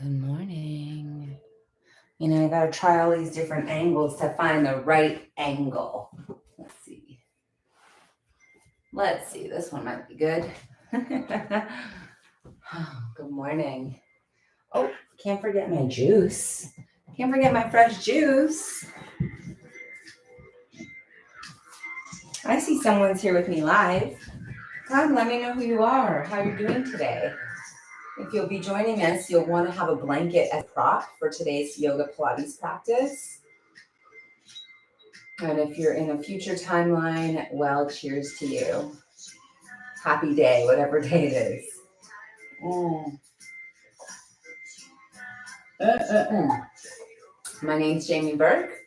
Good morning. I got to try all these different angles to find the right angle. Let's see. This one might be good. Good morning. Oh, can't forget my juice. Can't forget my fresh juice. I see someone's here with me live. Come, let me know who you are, how you're doing today. If you'll be joining us, you'll want to have a blanket as prop for today's yoga Pilates practice. And if you're in a future timeline, well, cheers to you. Happy day, whatever day it is. My name's Jamie Burke,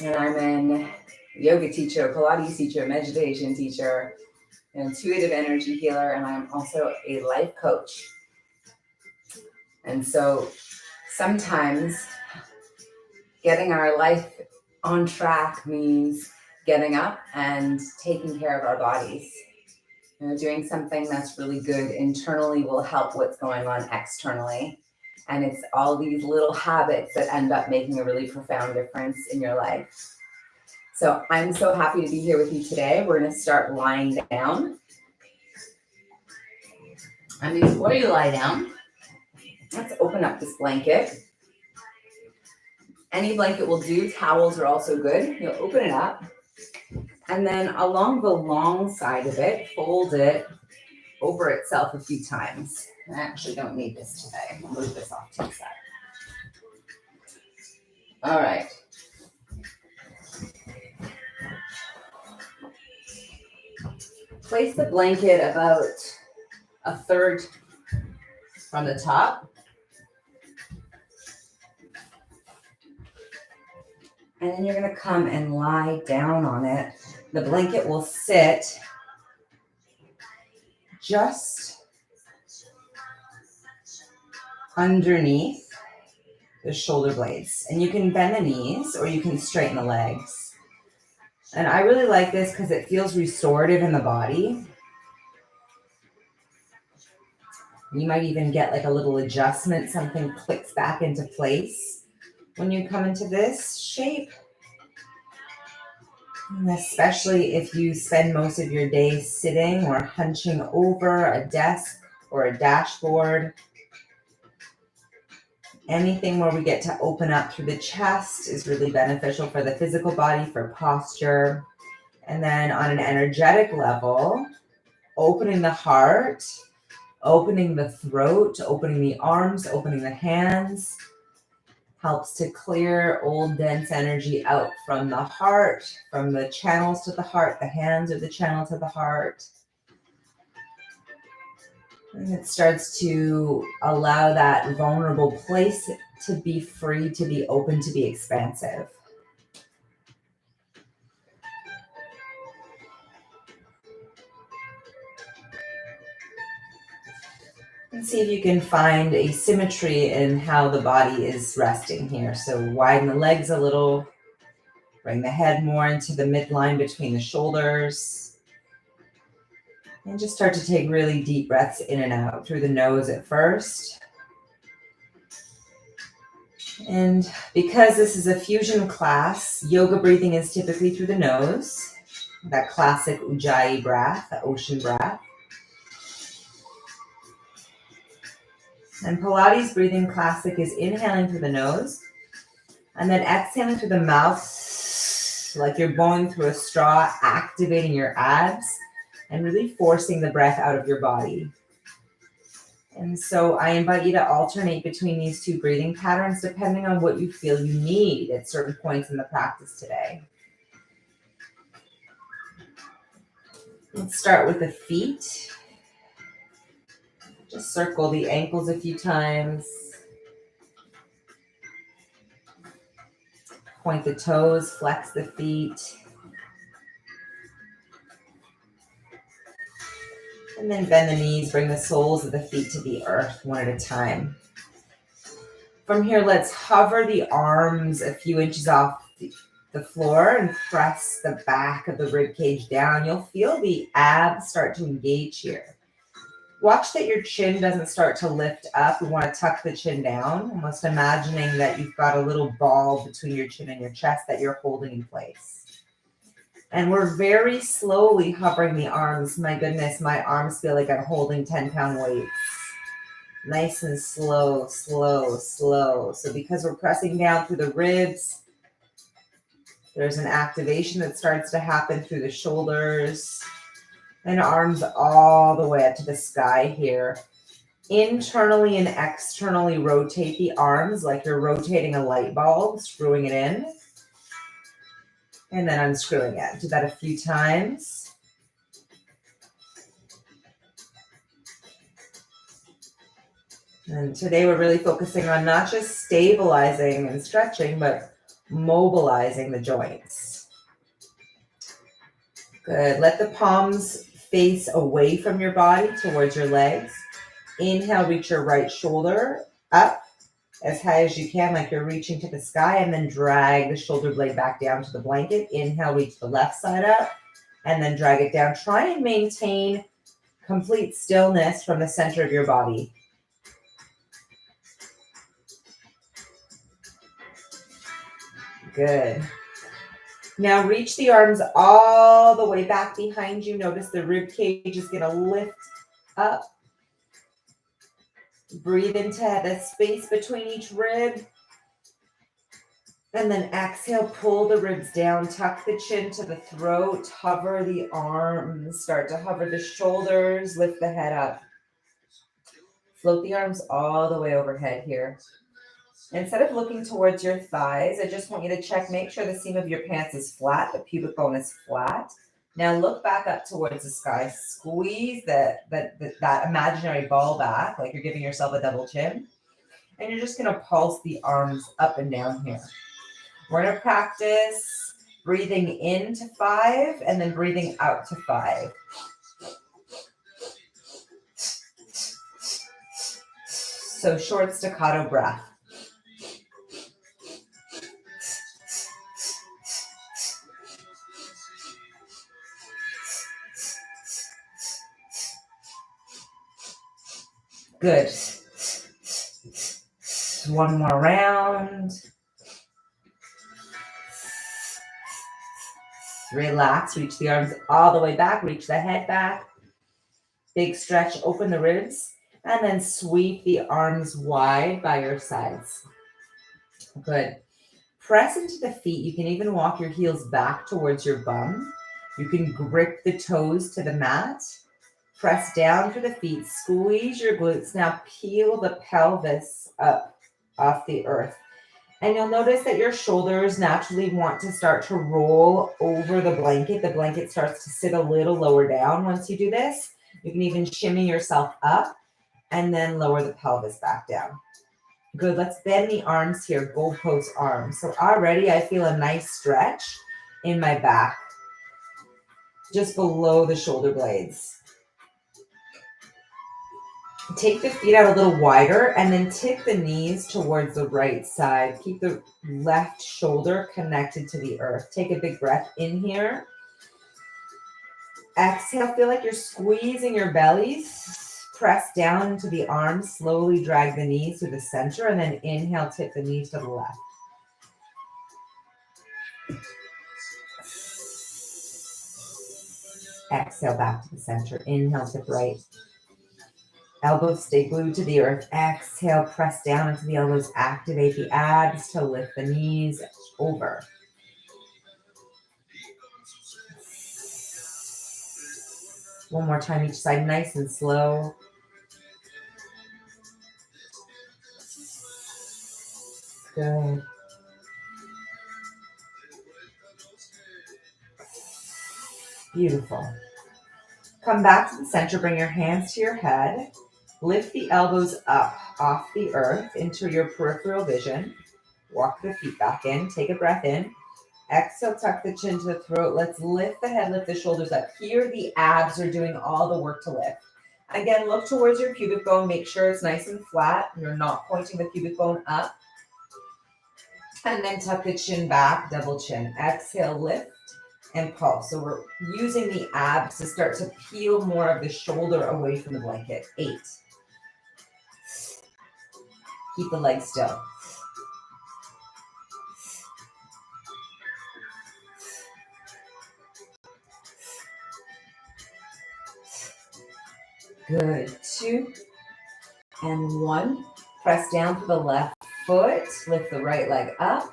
and I'm an yoga teacher, Pilates teacher, meditation teacher, an intuitive energy healer, and I'm also a life coach. And so sometimes getting our life on track means getting up and taking care of our bodies. Doing something that's really good internally will help what's going on externally. And it's all these little habits that end up making a really profound difference in your life. So I'm so happy to be here with you today. We're going to start lying down. And before you lie down, let's open up this blanket. Any blanket will do. Towels are also good. You'll open it up. And then along the long side of it, fold it over itself a few times. I actually don't need this today. I'll move this off to the side. All right. Place the blanket about a third from the top. And then you're going to come and lie down on it. The blanket will sit just underneath the shoulder blades. And you can bend the knees or you can straighten the legs. And I really like this because it feels restorative in the body. You might even get like a little adjustment. Something clicks back into place when you come into this shape. And especially if you spend most of your day sitting or hunching over a desk or a dashboard. Anything where we get to open up through the chest is really beneficial for the physical body, for posture. And then on an energetic level, opening the heart, opening the throat, opening the arms, opening the hands, helps to clear old dense energy out from the heart, from the channels to the heart. The hands are the channel to the heart. And it starts to allow that vulnerable place to be free, to be open, to be expansive. And see if you can find a symmetry in how the body is resting here. So widen the legs a little, bring the head more into the midline between the shoulders. And just start to take really deep breaths in and out through the nose at first. And because this is a fusion class, yoga breathing is typically through the nose, that classic Ujjayi breath, the ocean breath. And Pilates breathing classic is inhaling through the nose and then exhaling through the mouth like you're blowing through a straw, activating your abs and really forcing the breath out of your body. And so I invite you to alternate between these two breathing patterns depending on what you feel you need at certain points in the practice today. Let's start with the feet. Just circle the ankles a few times. Point the toes, flex the feet. And then bend the knees, bring the soles of the feet to the earth one at a time. From here, let's hover the arms a few inches off the floor and press the back of the rib cage down. You'll feel the abs start to engage here. Watch that your chin doesn't start to lift up. We want to tuck the chin down, almost imagining that you've got a little ball between your chin and your chest that you're holding in place. And we're very slowly hovering the arms. My goodness, my arms feel like I'm holding 10-pound weights. Nice and slow, slow, slow. So because we're pressing down through the ribs, there's an activation that starts to happen through the shoulders and arms all the way up to the sky here. Internally and externally rotate the arms like you're rotating a light bulb, screwing it in, and then unscrewing it. Do that a few times. And today we're really focusing on not just stabilizing and stretching, but mobilizing the joints. Good. Let the palms face away from your body towards your legs. Inhale, reach your right shoulder up as high as you can, like you're reaching to the sky, and then drag the shoulder blade back down to the blanket. Inhale, reach the left side up, and then drag it down. Try and maintain complete stillness from the center of your body. Good. Now reach the arms all the way back behind you. Notice the rib cage is going to lift up. Breathe into the space between each rib. And then exhale, pull the ribs down, tuck the chin to the throat, hover the arms, start to hover the shoulders, lift the head up. Float the arms all the way overhead here. Instead of looking towards your thighs, I just want you to check, make sure the seam of your pants is flat, the pubic bone is flat. Now look back up towards the sky, squeeze that imaginary ball back, like you're giving yourself a double chin. And you're just gonna pulse the arms up and down here. We're gonna practice breathing into 5 and then breathing out to 5. So short staccato breath. Good. One more round. Relax, reach the arms all the way back, reach the head back. Big stretch, open the ribs, and then sweep the arms wide by your sides. Good. Press into the feet. You can even walk your heels back towards your bum. You can grip the toes to the mat. Press down for the feet. Squeeze your glutes. Now peel the pelvis up off the earth. And you'll notice that your shoulders naturally want to start to roll over the blanket. The blanket starts to sit a little lower down once you do this. You can even shimmy yourself up and then lower the pelvis back down. Good. Let's bend the arms here, goalpost arms. So already I feel a nice stretch in my back, just below the shoulder blades. Take the feet out a little wider and then tip the knees towards the right side. Keep the left shoulder connected to the earth. Take a big breath in here. Exhale, feel like you're squeezing your bellies. Press down into the arms. Slowly drag the knees to the center and then inhale, tip the knees to the left. Exhale, back to the center. Inhale, tip right. Elbows stay glued to the earth. Exhale, press down into the elbows. Activate the abs to lift the knees over. One more time each side, nice and slow. Good. Beautiful. Come back to the center. Bring your hands to your head. Lift the elbows up off the earth into your peripheral vision. Walk the feet back in. Take a breath in. Exhale, tuck the chin to the throat. Let's lift the head, lift the shoulders up. Here, the abs are doing all the work to lift. Again, look towards your pubic bone. Make sure it's nice and flat. You're not pointing the pubic bone up. And then tuck the chin back, double chin. Exhale, lift and pulse. So we're using the abs to start to peel more of the shoulder away from the blanket. 8. Keep the legs still. 2 and 1. Press down for the left foot. Lift the right leg up.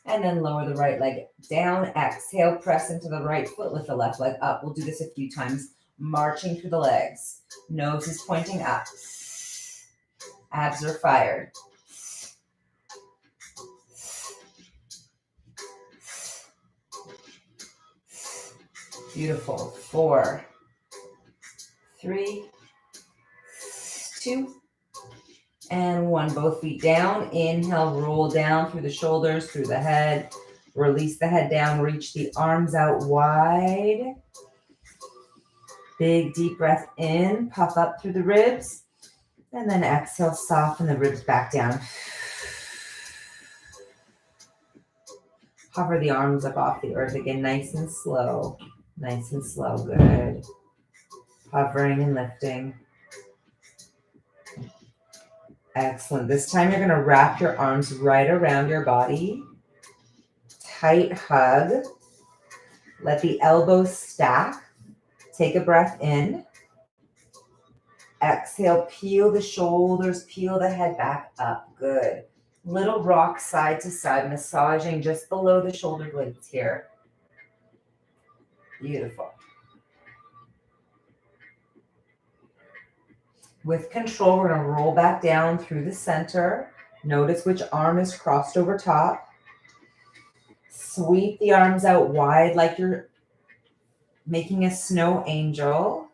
And then lower the right leg down. Exhale, press into the right foot. Lift the left leg up. We'll do this a few times. Marching through the legs. Nose is pointing up. Abs are fired. Beautiful. 4, 3, 2, and 1. Both feet down. Inhale, roll down through the shoulders, through the head. Release the head down. Reach the arms out wide. Big deep breath in. Puff up through the ribs. And then exhale, soften the ribs back down. Hover the arms up off the earth again, nice and slow. Nice and slow, good. Hovering and lifting. Excellent. This time you're gonna wrap your arms right around your body. Tight hug. Let the elbows stack. Take a breath in. Exhale, peel the shoulders, peel the head back up. Good. Little rock side to side, massaging just below the shoulder blades here. Beautiful. With control, we're going to roll back down through the center. Notice which arm is crossed over top. Sweep the arms out wide like you're making a snow angel.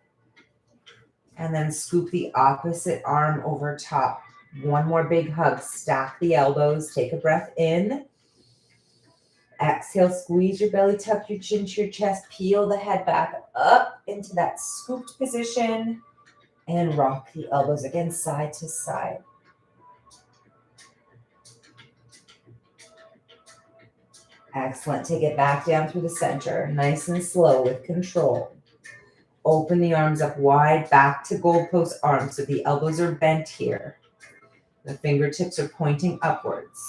And then scoop the opposite arm over top. One more big hug. Stack the elbows. Take a breath in. Exhale, squeeze your belly, tuck your chin to your chest. Peel the head back up into that scooped position. And rock the elbows again, side to side. Excellent. Take it back down through the center. Nice and slow with control. Open the arms up wide, back to goalpost arms. So the elbows are bent here. The fingertips are pointing upwards.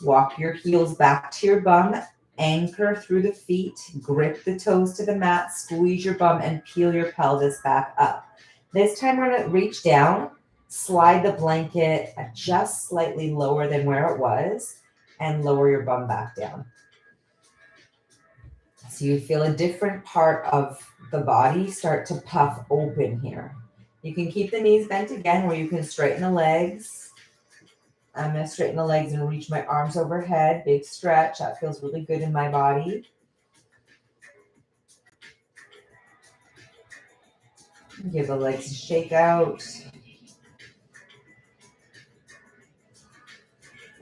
Walk your heels back to your bum. Anchor through the feet. Grip the toes to the mat. Squeeze your bum and peel your pelvis back up. This time we're going to reach down, slide the blanket just slightly lower than where it was, and lower your bum back down. So you feel a different part of the body start to puff open here. You can keep the knees bent again, or you can straighten the legs. I'm going to straighten the legs and reach my arms overhead. Big stretch. That feels really good in my body. Give the legs a shake out.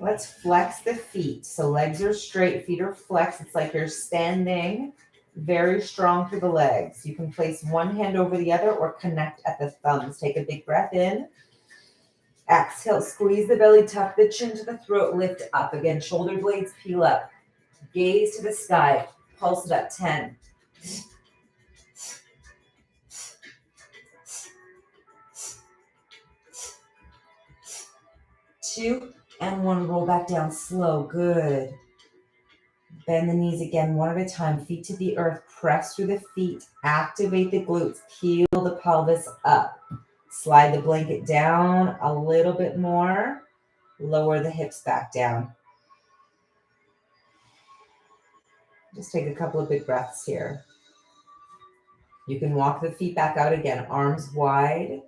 Let's flex the feet. So legs are straight, feet are flexed. It's like you're standing very strong through the legs. You can place one hand over the other or connect at the thumbs. Take a big breath in. Exhale, squeeze the belly, tuck the chin to the throat, lift up. Again, shoulder blades peel up. Gaze to the sky. Pulse it up. 10. 2 and 1. Roll back down slow. Good. Bend the knees again, one at a time. Feet to the earth. Press through the feet. Activate the glutes. Peel the pelvis up. Slide the blanket down a little bit more. Lower the hips back down. Just take a couple of big breaths here. You can walk the feet back out again. Arms wide.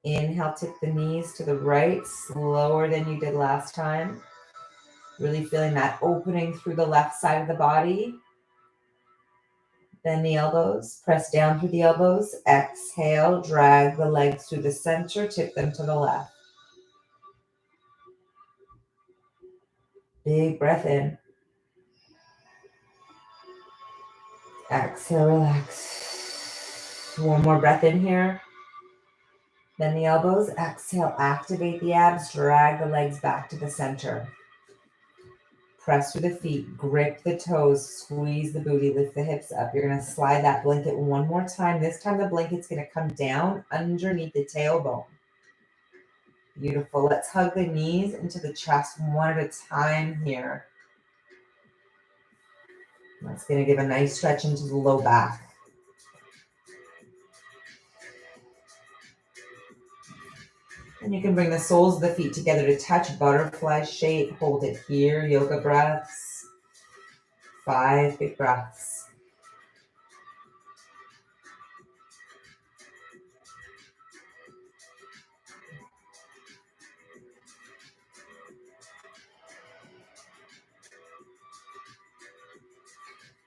Inhale, tip the knees to the right, slower than you did last time. Really feeling that opening through the left side of the body. Bend the elbows, press down through the elbows. Exhale, drag the legs through the center, tip them to the left. Big breath in. Exhale, relax. One more breath in here. Bend the elbows. Exhale, activate the abs. Drag the legs back to the center. Press through the feet, grip the toes, squeeze the booty, lift the hips up. You're going to slide that blanket one more time. This time the blanket's going to come down underneath the tailbone. Beautiful. Let's hug the knees into the chest one at a time here. That's going to give a nice stretch into the low back. And you can bring the soles of the feet together to touch butterfly shape. Hold it here, yoga breaths. 5 big breaths.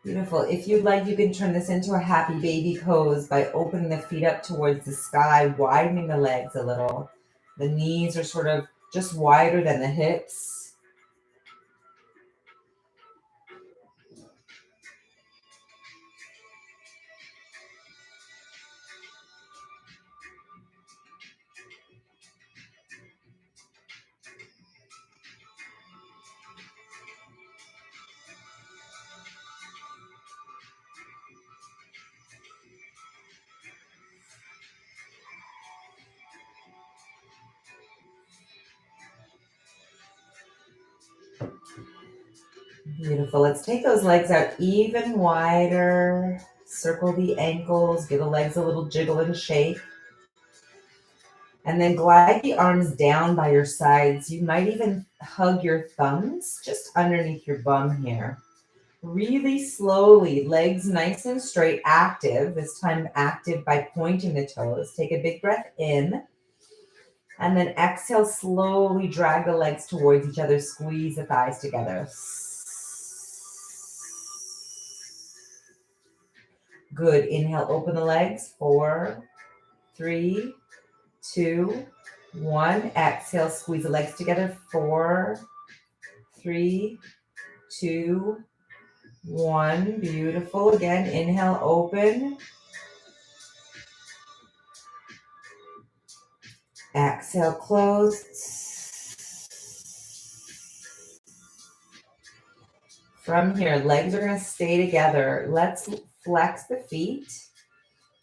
Beautiful. If you'd like, you can turn this into a happy baby pose by opening the feet up towards the sky, widening the legs a little. The knees are sort of just wider than the hips. Beautiful. Let's take those legs out even wider. Circle the ankles. Give the legs a little jiggle and shake. And then glide the arms down by your sides. You might even hug your thumbs just underneath your bum here. Really slowly, legs nice and straight, active. This time active by pointing the toes. Take a big breath in. And then exhale, slowly drag the legs towards each other. Squeeze the thighs together. Good. Inhale, open the legs. 4, 3, 2, 1. Exhale, squeeze the legs together. 4, 3, 2, 1. Beautiful. Again, inhale, open. Exhale, close. From here, legs are going to stay together. Let's flex the feet.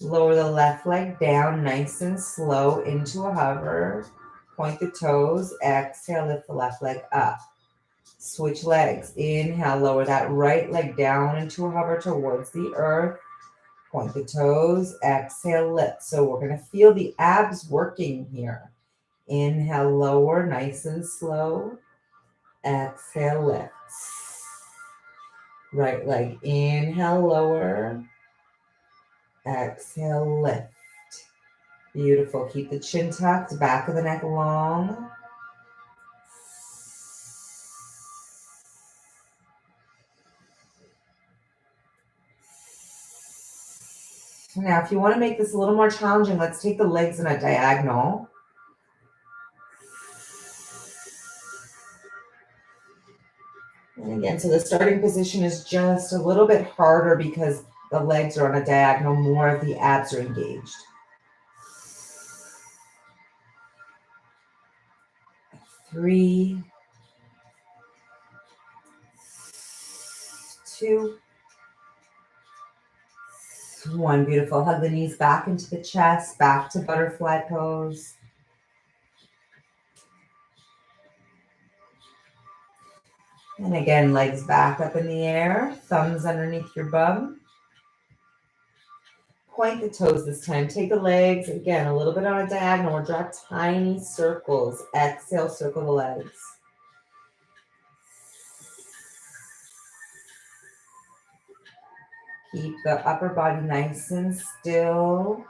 Lower the left leg down nice and slow into a hover. Point the toes. Exhale, lift the left leg up. Switch legs. Inhale, lower that right leg down into a hover towards the earth. Point the toes. Exhale, lift. So we're going to feel the abs working here. Inhale, lower, nice and slow. Exhale, lift. Right leg, inhale, lower. Exhale, lift. Beautiful. Keep the chin tucked, back of the neck long. Now, if you want to make this a little more challenging, let's take the legs in a diagonal. And again, so the starting position is just a little bit harder because the legs are on a diagonal, more of the abs are engaged. 3, 2, 1. Beautiful. Hug the knees back into the chest, back to butterfly pose. And again, legs back up in the air, thumbs underneath your bum. Point the toes this time. Take the legs, again, a little bit on a diagonal or draw tiny circles. Exhale, circle the legs. Keep the upper body nice and still.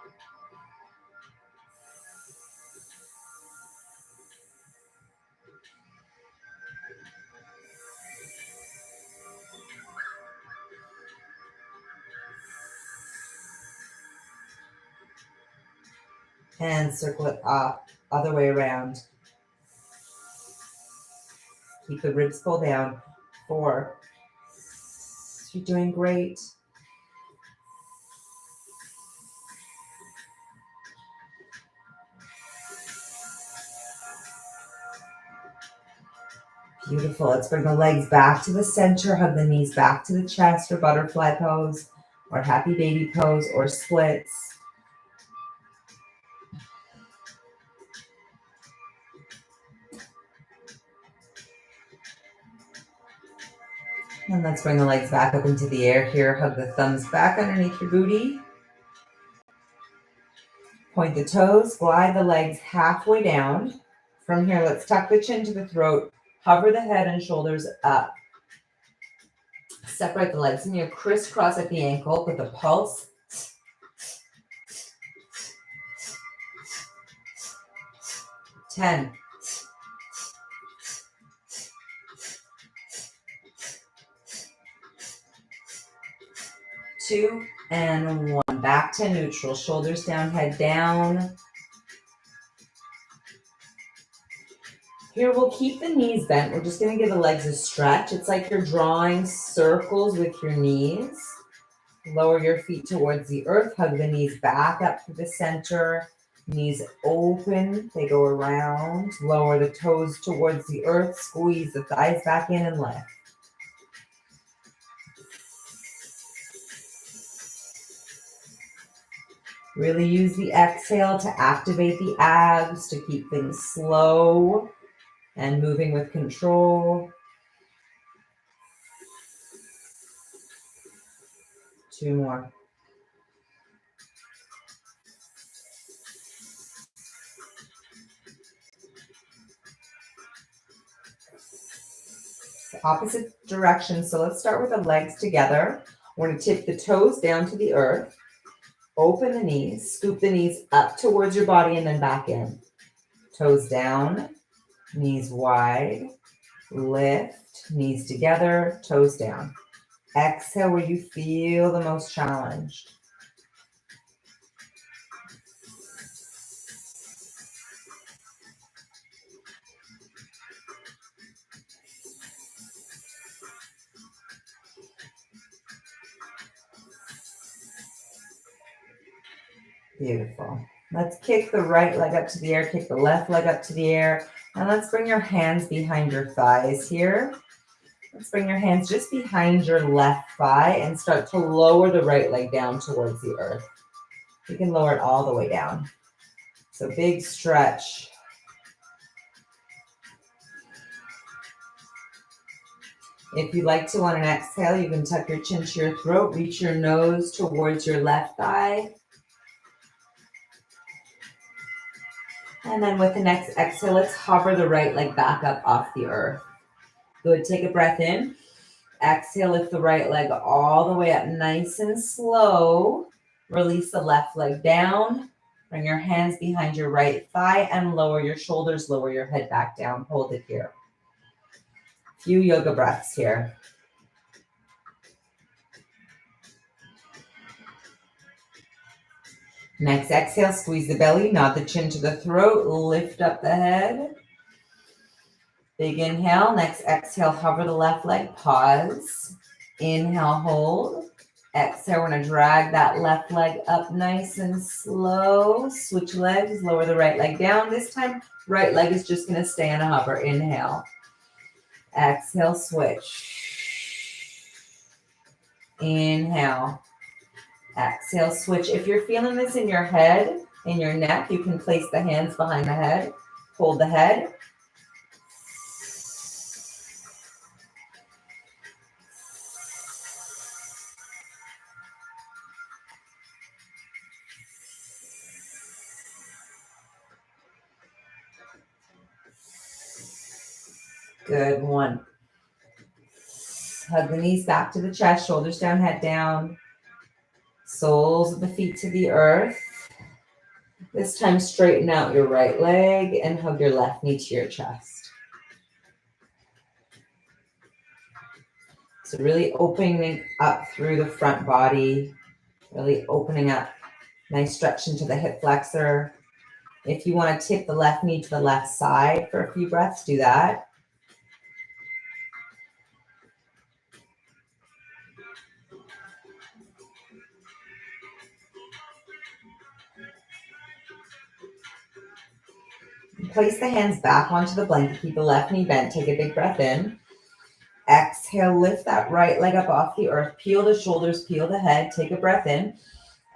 And circle it up, other way around. Keep the ribs pulled down. 4. You're doing great. Beautiful. Let's bring the legs back to the center. Hug the knees back to the chest or butterfly pose or happy baby pose or splits. And let's bring the legs back up into the air here. Hug the thumbs back underneath your booty. Point the toes, glide the legs halfway down. From here, let's tuck the chin to the throat. Hover the head and shoulders up. Separate the legs and you crisscross at the ankle with a pulse. 10. 2 and 1. Back to neutral. Shoulders down, head down. Here, we'll keep the knees bent. We're just going to give the legs a stretch. It's like you're drawing circles with your knees. Lower your feet towards the earth. Hug the knees back up to the center. Knees open. They go around. Lower the toes towards the earth. Squeeze the thighs back in and lift. Really use the exhale to activate the abs, to keep things slow and moving with control. 2 more. Opposite direction. So let's start with the legs together. We're going to tip the toes down to the earth. Open the knees. Scoop the knees up towards your body and then back in. Toes down. Knees wide. Lift. Knees together. Toes down. Exhale where you feel the most challenged. Beautiful. Let's kick the right leg up to the air, kick the left leg up to the air, and let's bring your hands behind your thighs here. Let's bring your hands just behind your left thigh and start to lower the right leg down towards the earth. You can lower it all the way down. So big stretch. If you like to on an exhale, you can tuck your chin to your throat, reach your nose towards your left thigh. And then with the next exhale, let's hover the right leg back up off the earth. Good, take a breath in. Exhale, lift the right leg all the way up nice and slow. Release the left leg down. Bring your hands behind your right thigh and lower your shoulders, lower your head back down. Hold it here. Few yoga breaths here. Next exhale, squeeze the belly, nod the chin to the throat, lift up the head. Big inhale. Next exhale, hover the left leg, pause. Inhale, hold. Exhale, we're going to drag that left leg up nice and slow. Switch legs, lower the right leg down. This time, right leg is just going to stay in a hover. Inhale. Exhale, switch. Inhale. Exhale, switch. If you're feeling this in your head, in your neck, you can place the hands behind the head. Hold the head. Good, 1. Hug the knees back to the chest, shoulders down, head down. Soles of the feet to the earth. This time straighten out your right leg and hug your left knee to your chest. So really opening up through the front body, really opening up. Nice stretch into the hip flexor. If you want to tip the left knee to the left side for a few breaths, do that. Place the hands back onto the blanket. Keep the left knee bent. Take a big breath in. Exhale, lift that right leg up off the earth. Peel the shoulders, peel the head. Take a breath in.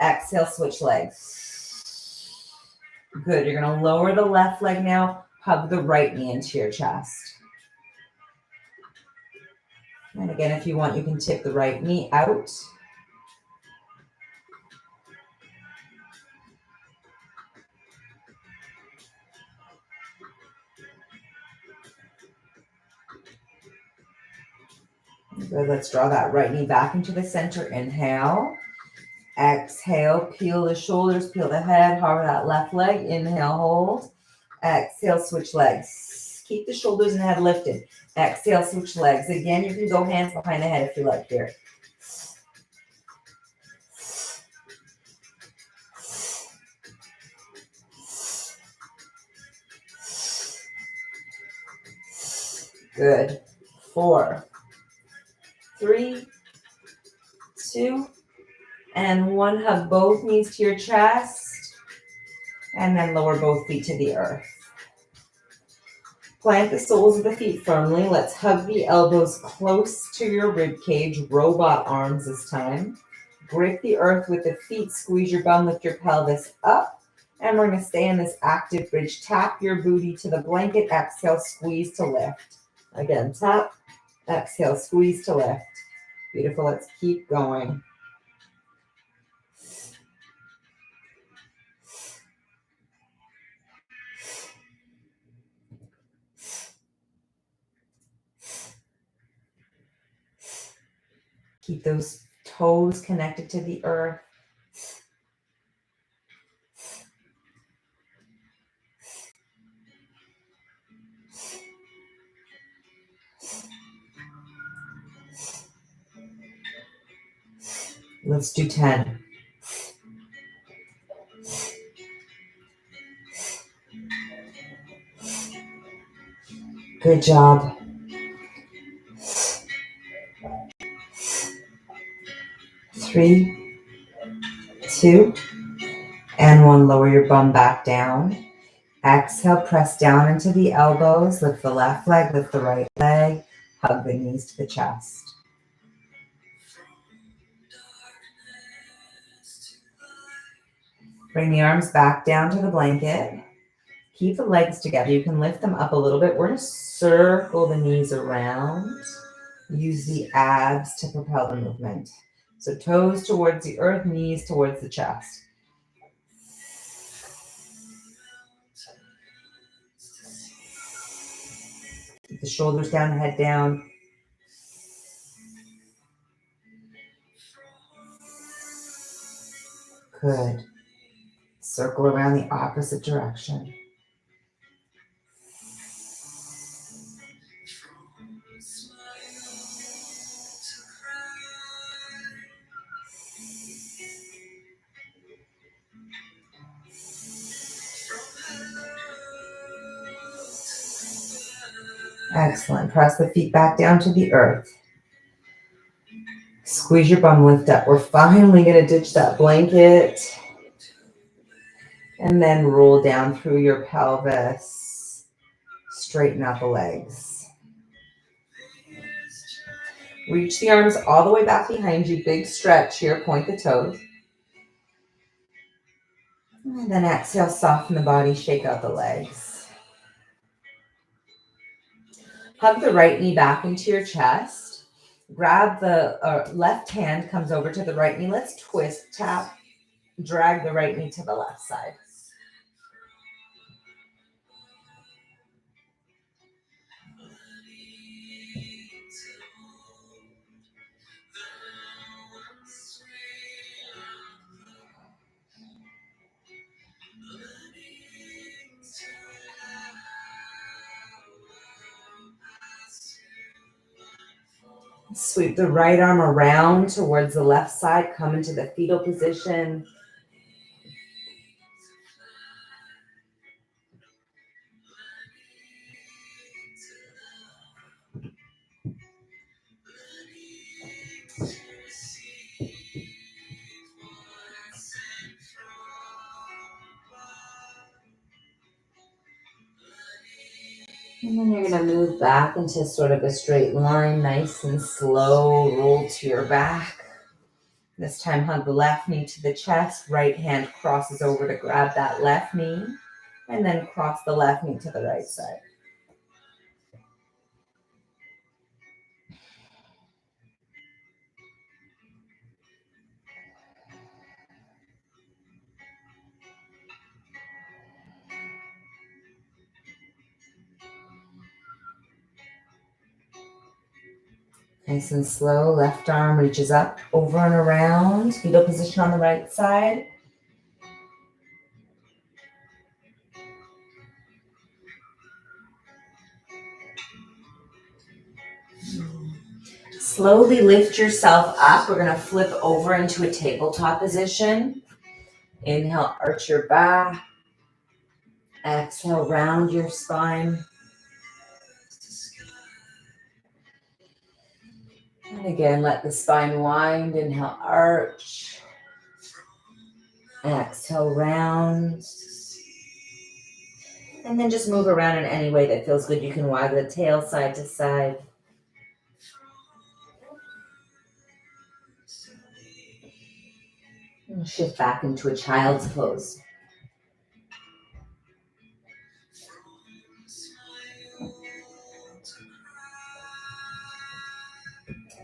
Exhale, switch legs. Good. You're going to lower the left leg now. Hug the right knee into your chest. And again, if you want, you can tip the right knee out. Good. Let's draw that right knee back into the center. Inhale. Exhale. Peel the shoulders, peel the head. Hover that left leg. Inhale, hold. Exhale, switch legs. Keep the shoulders and head lifted. Exhale, switch legs. Again, you can go hands behind the head if you like here. Good. 4, 3, 2, and 1. Hug both knees to your chest. And then lower both feet to the earth. Plant the soles of the feet firmly. Let's hug the elbows close to your rib cage. Robot arms this time. Grip the earth with the feet. Squeeze your bum. Lift your pelvis up. And we're going to stay in this active bridge. Tap your booty to the blanket. Exhale, squeeze to lift. Again, tap. Exhale, squeeze to lift. Beautiful. Let's keep going. Keep those toes connected to the earth. Let's do 10. Good job. 3, 2, and 1. Lower your bum back down. Exhale, press down into the elbows. Lift the left leg, lift the right leg. Hug the knees to the chest. Bring the arms back down to the blanket. Keep the legs together. You can lift them up a little bit. We're going to circle the knees around. Use the abs to propel the movement. So toes towards the earth, knees towards the chest. Keep the shoulders down, head down. Good. Circle around the opposite direction. Excellent. Press the feet back down to the earth. Squeeze your bum, lift up. We're finally going to ditch that blanket. And then roll down through your pelvis. Straighten out the legs. Reach the arms all the way back behind you. Big stretch here. Point the toes. And then exhale, soften the body. Shake out the legs. Hug the right knee back into your chest. Grab the left hand, comes over to the right knee. Let's twist, tap, drag the right knee to the left side. Sweep the right arm around towards the left side. Come into the fetal position. And then you're going to move back into sort of a straight line, nice and slow. Roll to your back. This time hug the left knee to the chest. Right hand crosses over to grab that left knee. And then cross the left knee to the right side. Nice and slow. Left arm reaches up, over and around. Fetal position on the right side. Slowly lift yourself up. We're going to flip over into a tabletop position. Inhale, arch your back. Exhale, round your spine. And again, let the spine wind. Inhale, arch. Exhale, round. And then just move around in any way that feels good. You can wag the tail side to side. And shift back into a child's pose.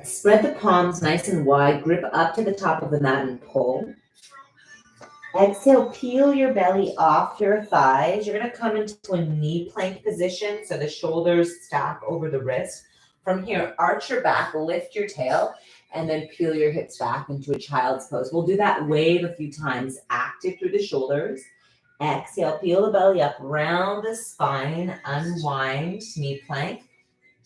Spread the palms nice and wide. Grip up to the top of the mat and pull. Exhale, peel your belly off your thighs. You're going to come into a knee plank position, so the shoulders stack over the wrist. From here, arch your back, lift your tail, and then peel your hips back into a child's pose. We'll do that wave a few times, active through the shoulders. Exhale, peel the belly up, round the spine, unwind, knee plank.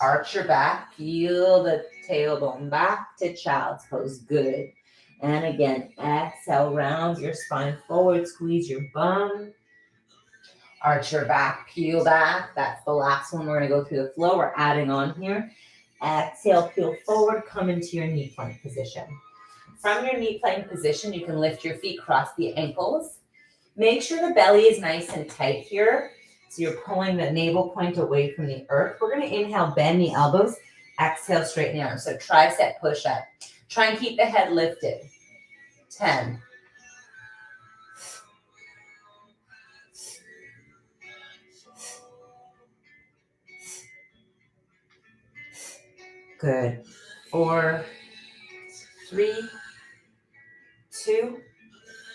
Arch your back, peel the tailbone back to child's pose. Good. And again, exhale, round your spine forward, squeeze your bum. Arch your back, peel back. That's the last one. We're going to go through the flow. We're adding on here. Exhale, peel forward, come into your knee plank position. From your knee plank position, you can lift your feet, cross the ankles. Make sure the belly is nice and tight here. So you're pulling the navel point away from the earth. We're going to inhale, bend the elbows. Exhale, straighten the arms. So tricep push-up. Try and keep the head lifted. 10. 4, 3, 2,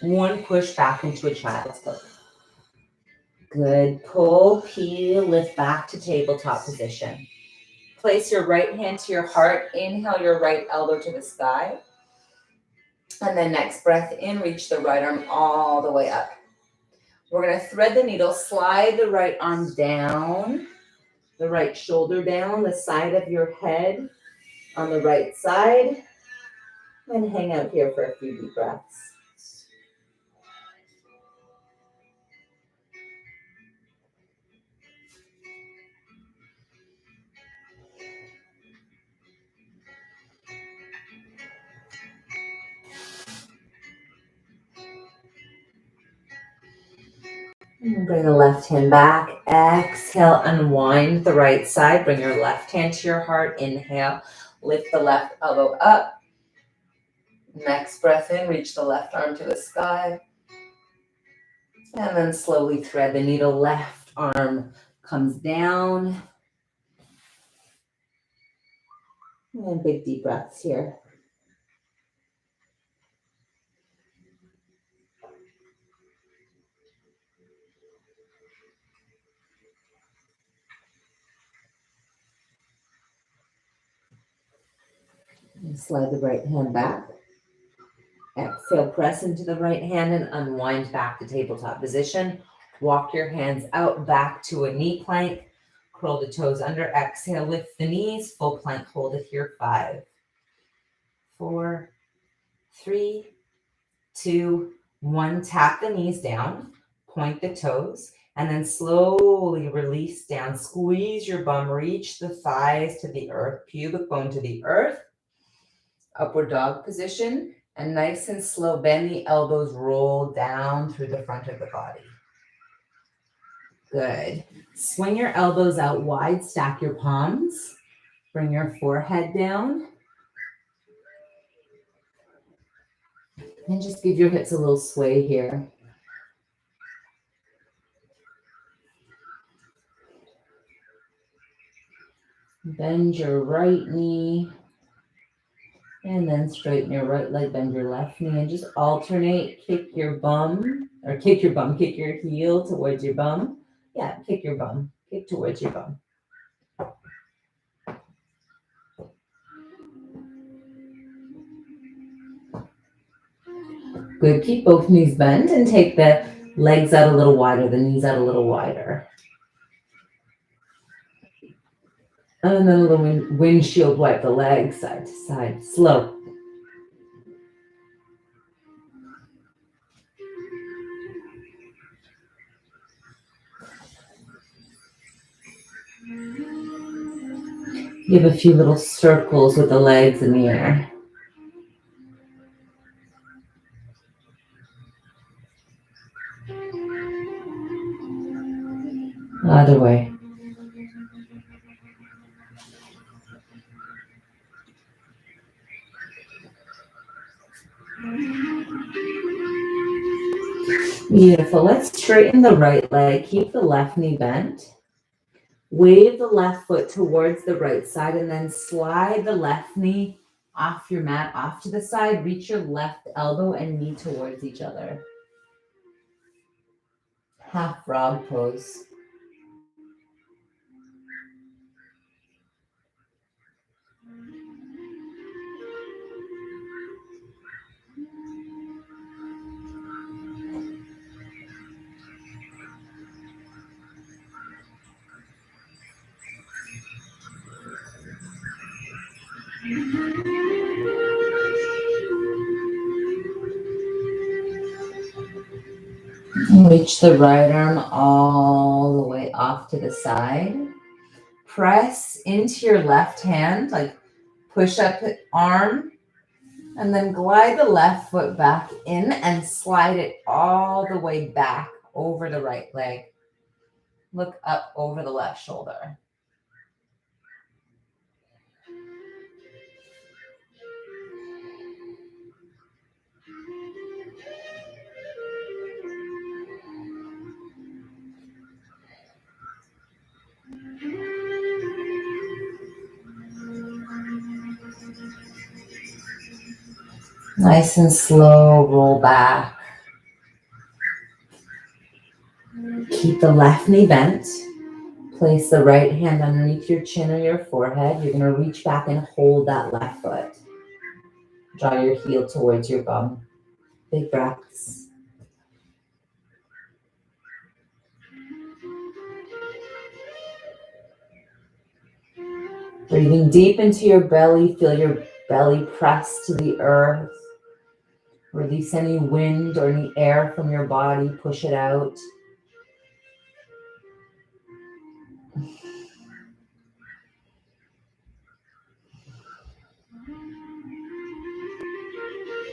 1. Push back into a child's pose. Good. Pull, peel, lift back to tabletop position. Place your right hand to your heart. Inhale your right elbow to the sky. And then next breath in, reach the right arm all the way up. We're going to thread the needle, slide the right arm down, the right shoulder down, the side of your head on the right side, and hang out here for a few deep breaths. And bring the left hand back. Exhale, unwind the right side. Bring your left hand to your heart. Inhale, lift the left elbow up. Next breath in, reach the left arm to the sky. And then slowly thread the needle. Left arm comes down. And big deep breaths here. And slide the right hand back. Exhale, press into the right hand and unwind back to tabletop position. Walk your hands out back to a knee plank. Curl the toes under. Exhale, lift the knees. Full plank, hold it here. 5, 4, 3, 2, 1. Tap the knees down. Point the toes. And then slowly release down. Squeeze your bum. Reach the thighs to the earth. Pubic bone to the earth. Upward dog position. And nice and slow, bend the elbows, roll down through the front of the body. Good. Swing your elbows out wide, stack your palms. Bring your forehead down. And just give your hips a little sway here. Bend your right knee. And then straighten your right leg, bend your left knee, and just alternate. Kick your heel towards your bum. Yeah, kick your bum. Kick towards your bum. Good. Keep both knees bent and take the legs out a little wider, the knees out a little wider. And then a little windshield wipe the legs side to side. Slow. Give a few little circles with the legs in the air. Other way. Beautiful. Let's straighten the right leg. Keep the left knee bent. Wave the left foot towards the right side and then slide the left knee off your mat, off to the side. Reach your left elbow and knee towards each other. Half frog pose. Reach the right arm all the way off to the side. Press into your left hand, like push up arm, and then glide the left foot back in and slide it all the way back over the right leg. Look up over the left shoulder. Nice and slow, roll back. Keep the left knee bent. Place the right hand underneath your chin or your forehead. You're going to reach back and hold that left foot. Draw your heel towards your bum. Big breaths. Breathing deep into your belly. Feel your belly press to the earth. Release any wind or any air from your body. Push it out.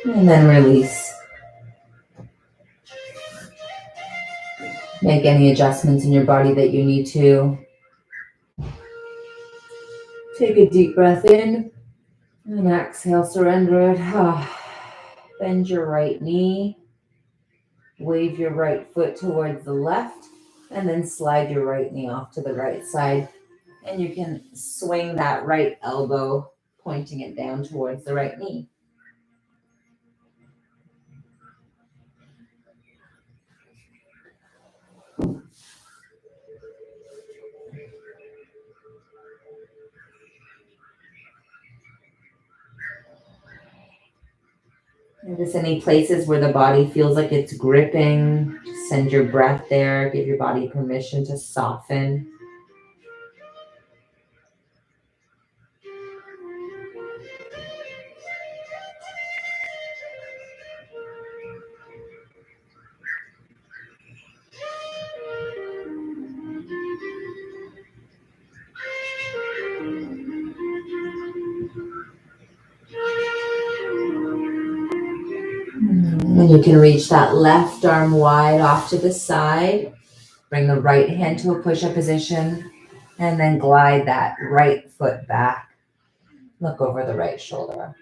And then release. Make any adjustments in your body that you need to. Take a deep breath in and exhale, surrender it. Bend your right knee. Wave your right foot towards the left and then slide your right knee off to the right side. And you can swing that right elbow, pointing it down towards the right knee. Notice any places where the body feels like it's gripping. Just send your breath there. Give your body permission to soften. And you can reach that left arm wide off to the side. Bring the right hand to a push-up position and then glide that right foot back. Look over the right shoulder.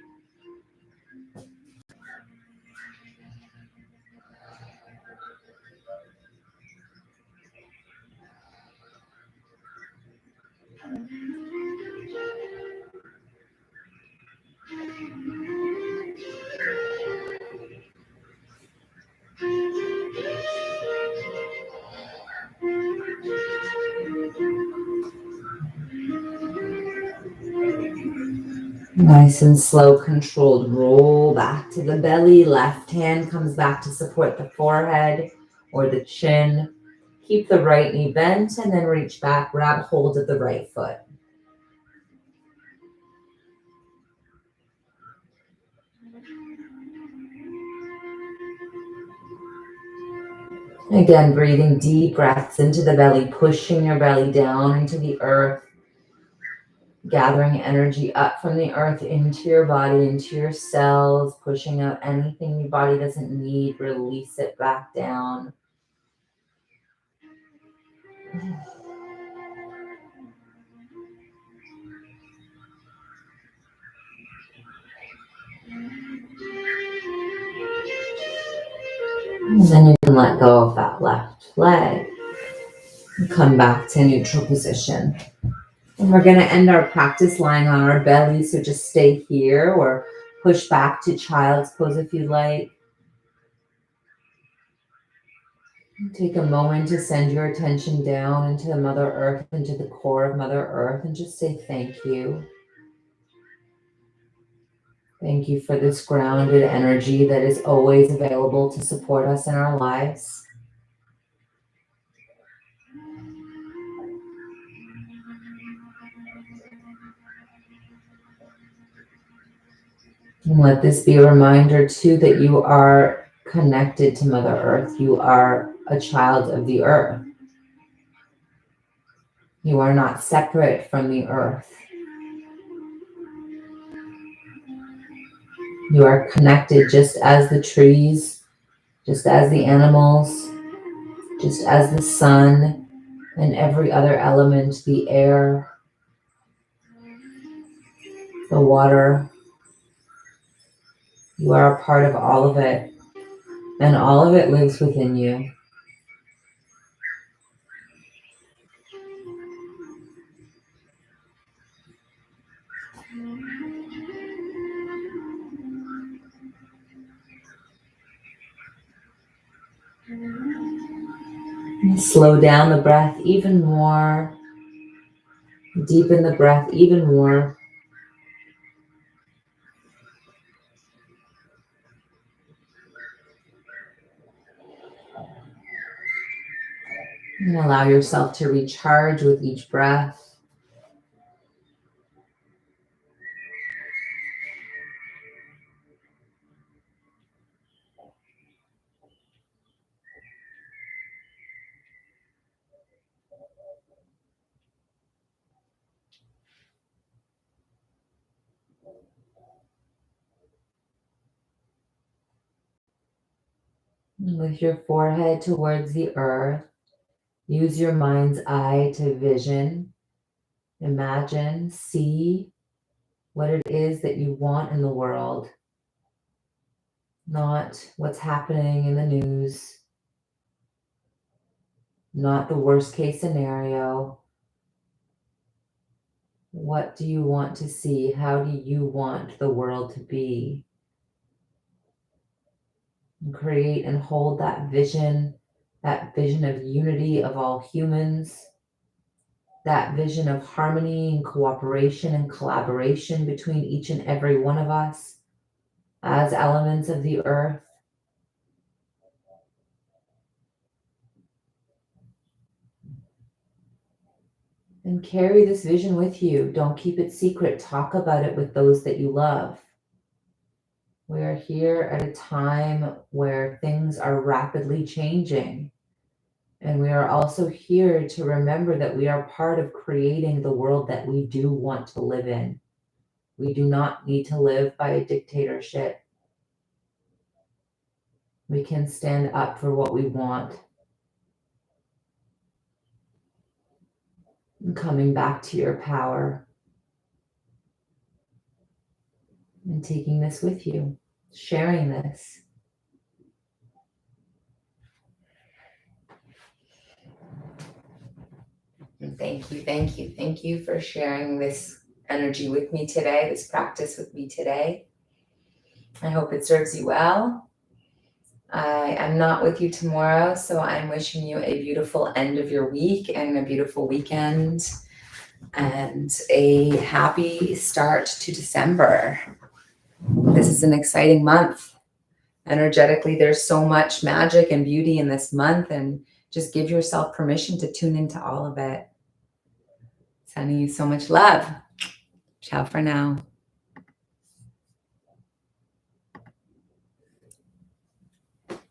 Nice and slow, controlled roll back to the belly. Left hand comes back to support the forehead or the chin. Keep the right knee bent and then reach back, grab hold of the right foot. Again, breathing deep breaths into the belly, pushing your belly down into the earth, gathering energy up from the earth into your body, into your cells, pushing out anything your body doesn't need, release it back down. And then you can let go of that left leg and come back to neutral position. And we're going to end our practice lying on our belly, so just stay here or push back to child's pose if you like. Take a moment to send your attention down into Mother Earth, into the core of Mother Earth, and just say thank you. Thank you for this grounded energy that is always available to support us in our lives. And let this be a reminder too that you are connected to Mother Earth. You are a child of the earth. You are not separate from the earth. You are connected just as the trees, just as the animals, just as the sun and every other element, the air, the water. You are a part of all of it, and all of it lives within you. And slow down the breath even more. Deepen the breath even more. And allow yourself to recharge with each breath. And with your forehead towards the earth, use your mind's eye to vision, imagine, see what it is that you want in the world, not what's happening in the news, not the worst case scenario. What do you want to see? How do you want the world to be? And create and hold that vision of unity of all humans, that vision of harmony and cooperation and collaboration between each and every one of us as elements of the earth. And carry this vision with you. Don't keep it secret. Talk about it with those that you love. We are here at a time where things are rapidly changing. And we are also here to remember that we are part of creating the world that we do want to live in. We do not need to live by a dictatorship. We can stand up for what we want. And coming back to your power. And taking this with you, sharing this. And thank you for sharing this energy with me today, this practice with me today. I hope it serves you well. I am not with you tomorrow, so I'm wishing you a beautiful end of your week and a beautiful weekend and a happy start to December. This is an exciting month. Energetically, there's so much magic and beauty in this month, and just give yourself permission to tune into all of it. Sending you so much love. Ciao for now.